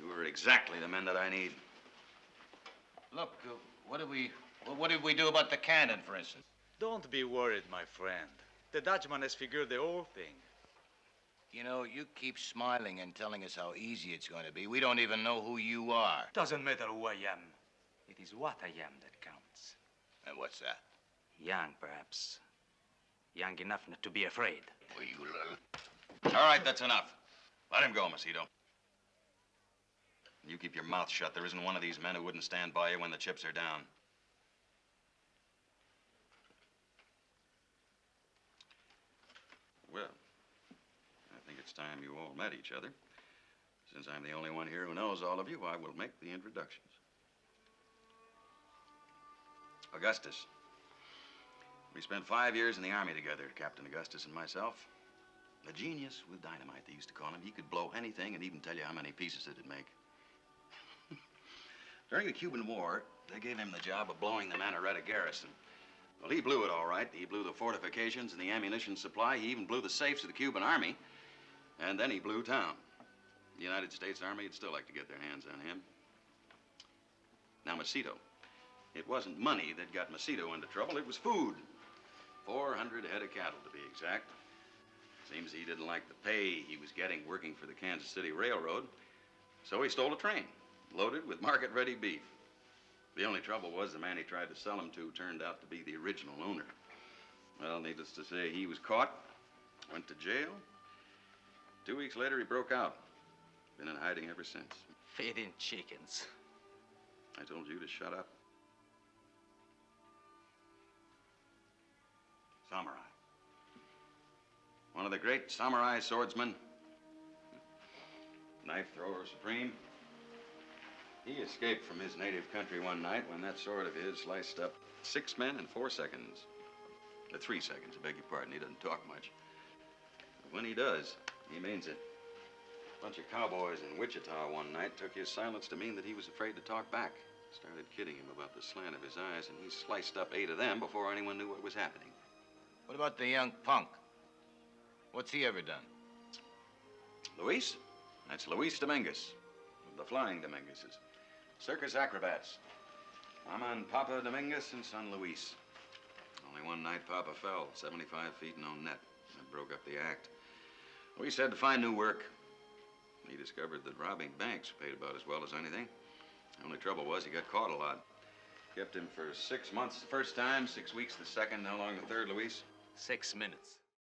You are exactly the men that I need. Look, what did we do about the cannon, for instance? Don't be worried, my friend. The Dutchman has figured the whole thing. You know, you keep smiling and telling us how easy it's going to be. We don't even know who you are. Doesn't matter who I am. It is what I am that counts. And what's that? Young, perhaps. Young enough not to be afraid. Well, you little... All right, that's enough. Let him go, Macedo. You keep your mouth shut. There isn't one of these men who wouldn't stand by you when the chips are down. Well, I think it's time you all met each other. Since I'm the only one here who knows all of you, I will make the introductions. Augustus. We spent 5 years in the Army together, Captain Augustus and myself. A genius with dynamite, they used to call him. He could blow anything and even tell you how many pieces it'd make. During the Cuban War, they gave him the job of blowing the Manneretta garrison. Well, he blew it all right. He blew the fortifications and the ammunition supply. He even blew the safes of the Cuban Army. And then he blew town. The United States Army would still like to get their hands on him. Now, Macedo. It wasn't money that got Macedo into trouble. It was food. 400 head of cattle, to be exact. Seems he didn't like the pay he was getting working for the Kansas City Railroad. So he stole a train, loaded with market-ready beef. The only trouble was the man he tried to sell him to turned out to be the original owner. Well, needless to say, he was caught, went to jail. 2 weeks later, he broke out. Been in hiding ever since. Feeding chickens. I told you to shut up. Samurai. One of the great samurai swordsmen. Knife thrower supreme. He escaped from his native country one night when that sword of his sliced up 6 men in 4 seconds. 3 seconds, I beg your pardon. He doesn't talk much. But when he does, he means it. A bunch of cowboys in Wichita one night took his silence to mean that he was afraid to talk back. Started kidding him about the slant of his eyes, and he sliced up 8 of them before anyone knew what was happening. What about the young punk? What's he ever done? Luis? That's Luis Dominguez, of the Flying Dominguezes. Circus acrobats. Mama and Papa Dominguez and son Luis. Only one night Papa fell, 75 feet, no net. That broke up the act. Luis had to find new work. He discovered that robbing banks paid about as well as anything. The only trouble was he got caught a lot. Kept him for 6 months the first time, 6 weeks the second. How long the third, Luis? 6 minutes.